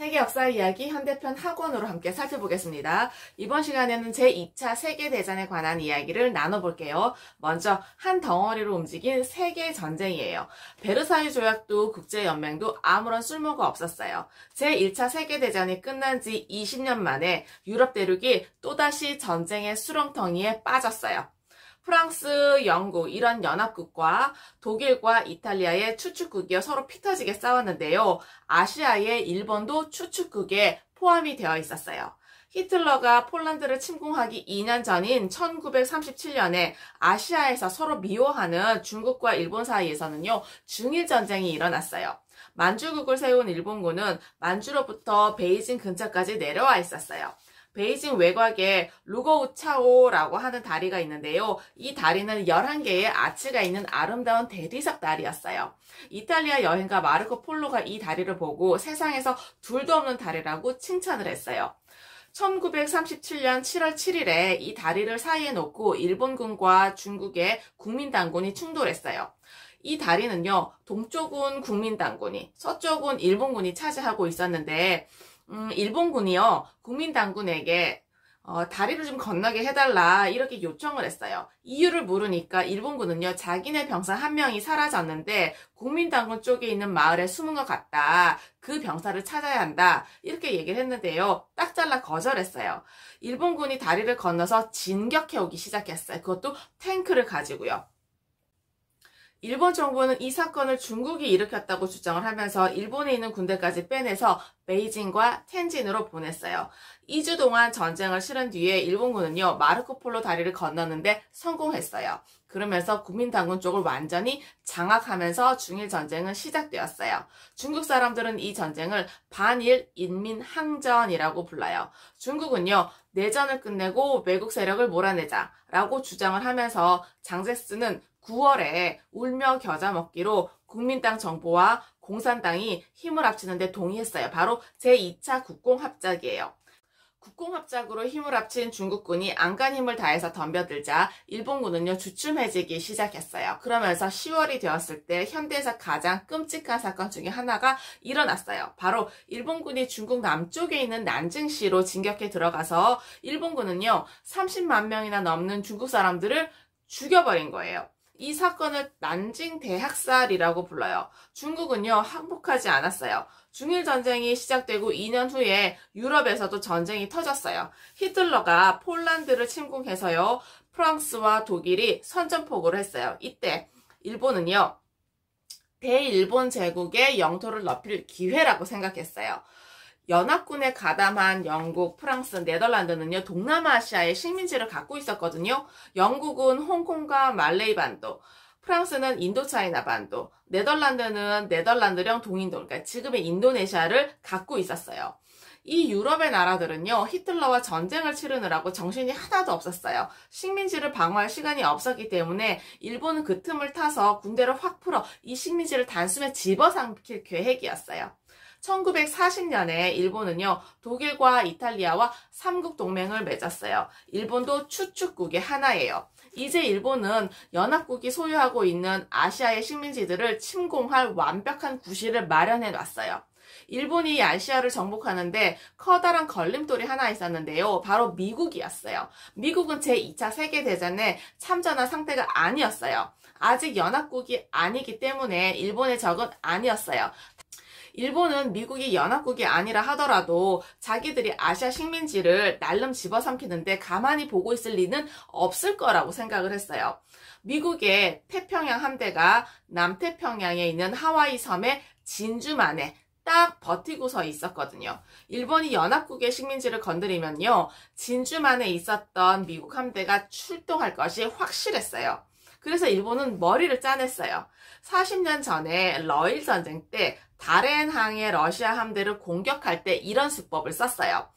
세계 역사 이야기 현대편 학원으로 함께 살펴보겠습니다. 이번 시간에는 제2차 세계대전에 관한 이야기를 나눠볼게요. 먼저 한 덩어리로 움직인 세계전쟁이에요. 베르사유 조약도 국제연맹도 아무런 쓸모가 없었어요. 제1차 세계대전이 끝난 지 20년 만에 유럽 대륙이 또다시 전쟁의 수렁텅이에 빠졌어요. 프랑스, 영국 이런 연합국과 독일과 이탈리아의 추축국이 서로 피터지게 싸웠는데요. 아시아의 일본도 추축국에 포함이 되어 있었어요. 히틀러가 폴란드를 침공하기 2년 전인 1937년에 아시아에서 서로 미워하는 중국과 일본 사이에서는요, 중일전쟁이 일어났어요. 만주국을 세운 일본군은 만주로부터 베이징 근처까지 내려와 있었어요. 베이징 외곽에 루거우차오라고 하는 다리가 있는데요. 이 다리는 11개의 아치가 있는 아름다운 대리석 다리였어요. 이탈리아 여행가 마르코 폴로가 이 다리를 보고 세상에서 둘도 없는 다리라고 칭찬을 했어요. 1937년 7월 7일에 이 다리를 사이에 놓고 일본군과 중국의 국민당군이 충돌했어요. 이 다리는요, 동쪽은 국민당군이, 서쪽은 일본군이 차지하고 있었는데 일본군이요, 국민당군에게 다리를 좀 건너게 해달라 이렇게 요청을 했어요. 이유를 물으니까 일본군은요, 자기네 병사 한 명이 사라졌는데 국민당군 쪽에 있는 마을에 숨은 것 같다. 그 병사를 찾아야 한다. 이렇게 얘기를 했는데요. 딱 잘라 거절했어요. 일본군이 다리를 건너서 진격해오기 시작했어요. 그것도 탱크를 가지고요. 일본 정부는 이 사건을 중국이 일으켰다고 주장을 하면서 일본에 있는 군대까지 빼내서 베이징과 텐진으로 보냈어요. 2주 동안 전쟁을 치른 뒤에 일본군은요, 마르코 폴로 다리를 건너는데 성공했어요. 그러면서 국민당군 쪽을 완전히 장악하면서 중일 전쟁은 시작되었어요. 중국 사람들은 이 전쟁을 반일 인민항전이라고 불러요. 중국은요, 내전을 끝내고 외국 세력을 몰아내자라고 주장을 하면서 장제스는 9월에 울며 겨자 먹기로 국민당 정부와 공산당이 힘을 합치는 데 동의했어요. 바로 제2차 국공합작이에요. 국공합작으로 힘을 합친 중국군이 안간 힘을 다해서 덤벼들자 일본군은요, 주춤해지기 시작했어요. 그러면서 10월이 되었을 때 현대에서 가장 끔찍한 사건 중에 하나가 일어났어요. 바로 일본군이 중국 남쪽에 있는 난징시로 진격해 들어가서 일본군은요, 30만 명이나 넘는 중국 사람들을 죽여버린 거예요. 이 사건을 난징 대학살이라고 불러요. 중국은요, 항복하지 않았어요. 중일전쟁이 시작되고 2년 후에 유럽에서도 전쟁이 터졌어요. 히틀러가 폴란드를 침공해서요, 프랑스와 독일이 선전포고를 했어요. 이때 일본은요, 대일본 제국의 영토를 넓힐 기회라고 생각했어요. 연합군에 가담한 영국, 프랑스, 네덜란드는요, 동남아시아의 식민지를 갖고 있었거든요. 영국은 홍콩과 말레이 반도, 프랑스는 인도차이나 반도, 네덜란드는 네덜란드령 동인도, 그러니까 지금의 인도네시아를 갖고 있었어요. 이 유럽의 나라들은요, 히틀러와 전쟁을 치르느라고 정신이 하나도 없었어요. 식민지를 방어할 시간이 없었기 때문에 일본은 그 틈을 타서 군대를 확 풀어 이 식민지를 단숨에 집어삼킬 계획이었어요. 1940년에 일본은요, 독일과 이탈리아와 삼국 동맹을 맺었어요. 일본도 추축국의 하나예요. 이제 일본은 연합국이 소유하고 있는 아시아의 식민지들을 침공할 완벽한 구실을 마련해 놨어요. 일본이 아시아를 정복하는데 커다란 걸림돌이 하나 있었는데요. 바로 미국이었어요. 미국은 제2차 세계대전에 참전한 상태가 아니었어요. 아직 연합국이 아니기 때문에 일본의 적은 아니었어요. 일본은 미국이 연합국이 아니라 하더라도 자기들이 아시아 식민지를 날름 집어삼키는데 가만히 보고 있을 리는 없을 거라고 생각을 했어요. 미국의 태평양 함대가 남태평양에 있는 하와이 섬의 진주만에 딱 버티고 서 있었거든요. 일본이 연합국의 식민지를 건드리면요, 진주만에 있었던 미국 함대가 출동할 것이 확실했어요. 그래서 일본은 머리를 짜냈어요. 40년 전에 러일 전쟁 때 다롄항의 러시아 함대를 공격할 때 이런 수법을 썼어요.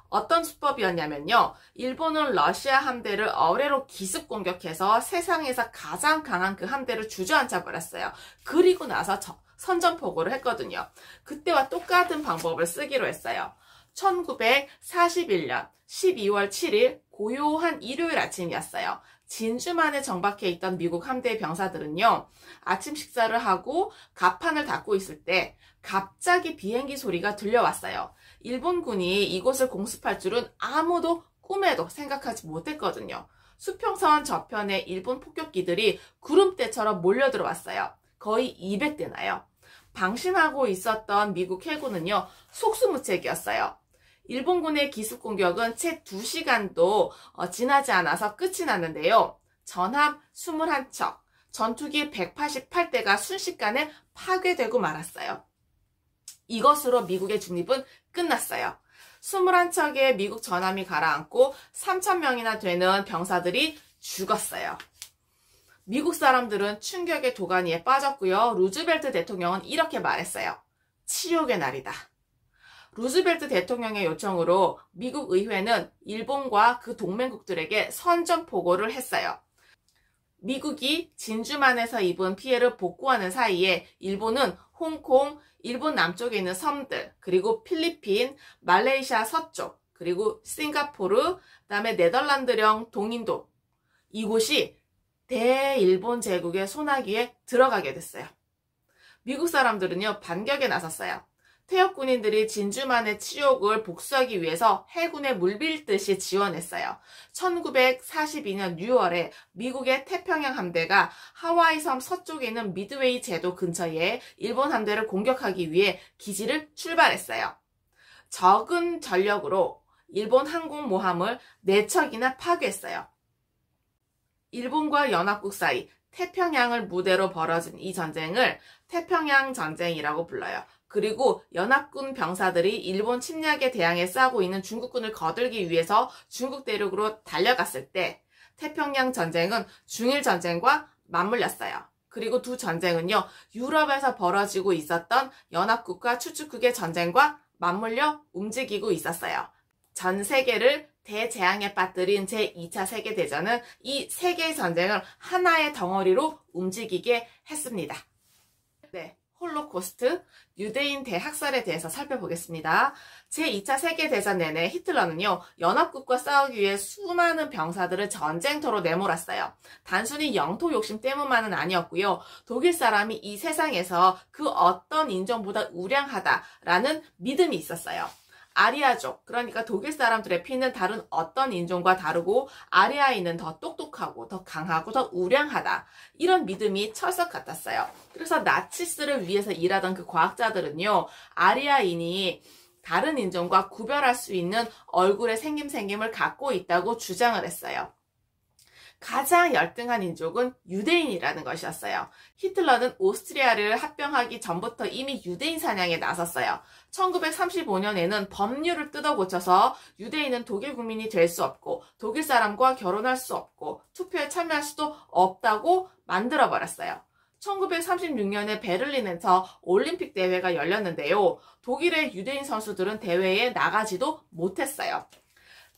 어떤 수법이었냐면요, 일본은 러시아 함대를 어뢰로 기습 공격해서 세상에서 가장 강한 그 함대를 주저앉혀 버렸어요. 그리고 나서 선전포고를 했거든요. 그때와 똑같은 방법을 쓰기로 했어요. 1941년 12월 7일 고요한 일요일 아침이었어요. 진주만에 정박해 있던 미국 함대 병사들은요, 아침 식사를 하고 갑판을 닫고 있을 때 갑자기 비행기 소리가 들려왔어요. 일본군이 이곳을 공습할 줄은 아무도 꿈에도 생각하지 못했거든요. 수평선 저편에 일본 폭격기들이 구름대처럼 몰려들어왔어요. 거의 200대나요. 방심하고 있었던 미국 해군은요, 속수무책이었어요. 일본군의 기습 공격은 채 2시간도 지나지 않아서 끝이 났는데요. 전함 21척, 전투기 188대가 순식간에 파괴되고 말았어요. 이것으로 미국의 중립은 끝났어요. 21척의 미국 전함이 가라앉고 3,000명이나 되는 병사들이 죽었어요. 미국 사람들은 충격의 도가니에 빠졌고요. 루즈벨트 대통령은 이렇게 말했어요. 치욕의 날이다. 루즈벨트 대통령의 요청으로 미국 의회는 일본과 그 동맹국들에게 선전포고를 했어요. 미국이 진주만에서 입은 피해를 복구하는 사이에 일본은 홍콩, 일본 남쪽에 있는 섬들, 그리고 필리핀, 말레이시아 서쪽, 그리고 싱가포르, 그다음에 네덜란드령 동인도, 이곳이 대일본 제국의 소나기에 들어가게 됐어요. 미국 사람들은요, 반격에 나섰어요. 퇴역 군인들이 진주만의 치욕을 복수하기 위해서 해군에 물밀듯이 지원했어요. 1942년 6월에 미국의 태평양 함대가 하와이 섬 서쪽에 있는 미드웨이 제도 근처에 일본 함대를 공격하기 위해 기지를 출발했어요. 적은 전력으로 일본 항공모함을 4척이나 파괴했어요. 일본과 연합국 사이 태평양을 무대로 벌어진 이 전쟁을 태평양 전쟁이라고 불러요. 그리고 연합군 병사들이 일본 침략에 대항해 싸우고 있는 중국군을 거들기 위해서 중국 대륙으로 달려갔을 때 태평양 전쟁은 중일 전쟁과 맞물렸어요. 그리고 두 전쟁은요, 유럽에서 벌어지고 있었던 연합국과 추축국의 전쟁과 맞물려 움직이고 있었어요. 전 세계를 대재앙에 빠뜨린 제2차 세계대전은 이 세 개의 전쟁을 하나의 덩어리로 움직이게 했습니다. 네, 홀로코스트, 유대인 대학살에 대해서 살펴보겠습니다. 제2차 세계대전 내내 히틀러는요, 연합국과 싸우기 위해 수많은 병사들을 전쟁터로 내몰았어요. 단순히 영토 욕심 때문만은 아니었고요. 독일 사람이 이 세상에서 그 어떤 인종보다 우량하다라는 믿음이 있었어요. 아리아족, 그러니까 독일 사람들의 피는 다른 어떤 인종과 다르고 아리아인은 더 똑똑하고 더 강하고 더 우량하다. 이런 믿음이 철석 같았어요. 그래서 나치스를 위해서 일하던 그 과학자들은요, 아리아인이 다른 인종과 구별할 수 있는 얼굴의 생김을 갖고 있다고 주장을 했어요. 가장 열등한 인종은 유대인이라는 것이었어요. 히틀러는 오스트리아를 합병하기 전부터 이미 유대인 사냥에 나섰어요. 1935년에는 법률을 뜯어고쳐서 유대인은 독일 국민이 될 수 없고 독일 사람과 결혼할 수 없고 투표에 참여할 수도 없다고 만들어버렸어요. 1936년에 베를린에서 올림픽 대회가 열렸는데요. 독일의 유대인 선수들은 대회에 나가지도 못했어요.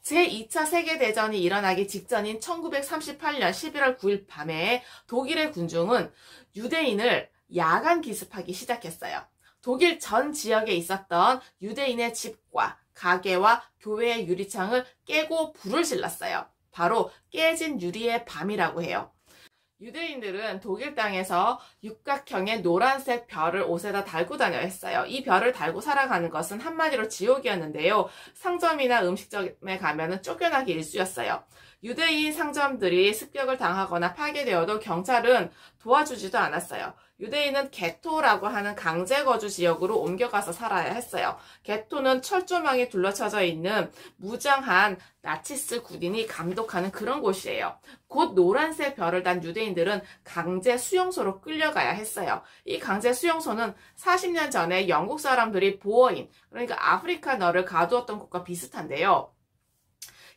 제2차 세계대전이 일어나기 직전인 1938년 11월 9일 밤에 독일의 군중은 유대인을 야간 기습하기 시작했어요. 독일 전 지역에 있었던 유대인의 집과 가게와 교회의 유리창을 깨고 불을 질렀어요. 바로 깨진 유리의 밤이라고 해요. 유대인들은 독일 땅에서 육각형의 노란색 별을 옷에다 달고 다녀야 했어요. 이 별을 달고 살아가는 것은 한마디로 지옥이었는데요. 상점이나 음식점에 가면은 쫓겨나기 일쑤였어요. 유대인 상점들이 습격을 당하거나 파괴되어도 경찰은 도와주지도 않았어요. 유대인은 게토라고 하는 강제거주 지역으로 옮겨가서 살아야 했어요. 게토는 철조망에 둘러쳐져 있는 무장한 나치스 군인이 감독하는 그런 곳이에요. 곧 노란색 별을 단 유대인들은 강제 수용소로 끌려가야 했어요. 이 강제 수용소는 40년 전에 영국 사람들이 보어인, 그러니까 아프리카너를 가두었던 곳과 비슷한데요.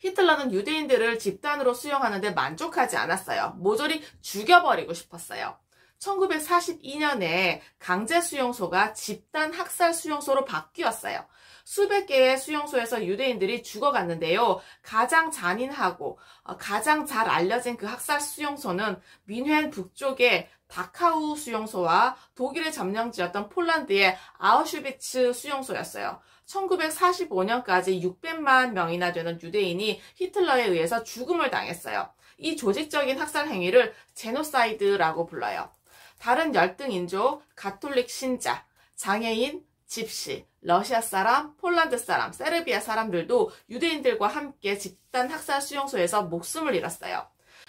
히틀러는 유대인들을 집단으로 수용하는데 만족하지 않았어요. 모조리 죽여버리고 싶었어요. 1942년에 강제 수용소가 집단 학살 수용소로 바뀌었어요. 수백 개의 수용소에서 유대인들이 죽어갔는데요. 가장 잔인하고 가장 잘 알려진 그 학살 수용소는 뮌헨 북쪽의 다카우 수용소와 독일의 점령지였던 폴란드의 아우슈비츠 수용소였어요. 1945년까지 600만 명이나 되는 유대인이 히틀러에 의해서 죽음을 당했어요. 이 조직적인 학살 행위를 제노사이드라고 불러요. 다른 열등 인종, 가톨릭 신자, 장애인, 집시, 러시아 사람, 폴란드 사람, 세르비아 사람들도 유대인들과 함께 집단 학살 수용소에서 목숨을 잃었어요.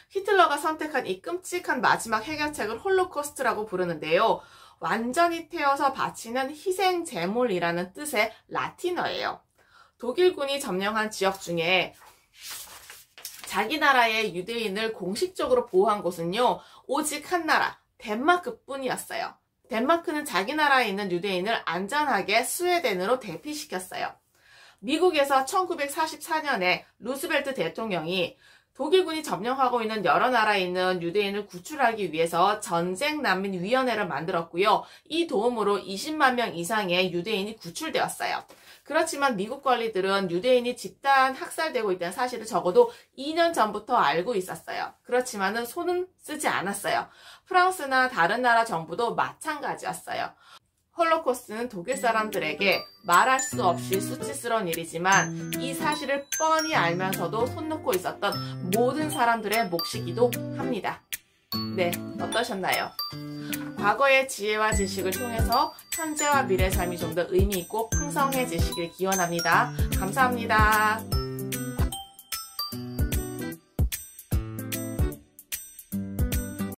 히틀러가 선택한 이 끔찍한 마지막 해결책을 홀로코스트라고 부르는데요. 완전히 태워서 바치는 희생 제물이라는 뜻의 라틴어예요. 독일군이 점령한 지역 중에 자기 나라의 유대인을 공식적으로 보호한 곳은요, 오직 한 나라, 덴마크뿐이었어요. 덴마크는 자기 나라에 있는 유대인을 안전하게 스웨덴으로 대피시켰어요. 미국에서 1944년에 루스벨트 대통령이 독일군이 점령하고 있는 여러 나라에 있는 유대인을 구출하기 위해서 전쟁난민위원회를 만들었고요. 이 도움으로 20만 명 이상의 유대인이 구출되었어요. 그렇지만 미국 관리들은 유대인이 집단 학살되고 있다는 사실을 적어도 2년 전부터 알고 있었어요. 그렇지만은 손은 쓰지 않았어요. 프랑스나 다른 나라 정부도 마찬가지였어요. 홀로코스트는 독일 사람들에게 말할 수 없이 수치스러운 일이지만 이 사실을 뻔히 알면서도 손 놓고 있었던 모든 사람들의 몫이기도 합니다. 네, 어떠셨나요? 과거의 지혜와 지식을 통해서 현재와 미래의 삶이 좀 더 의미 있고 풍성해지시길 기원합니다. 감사합니다.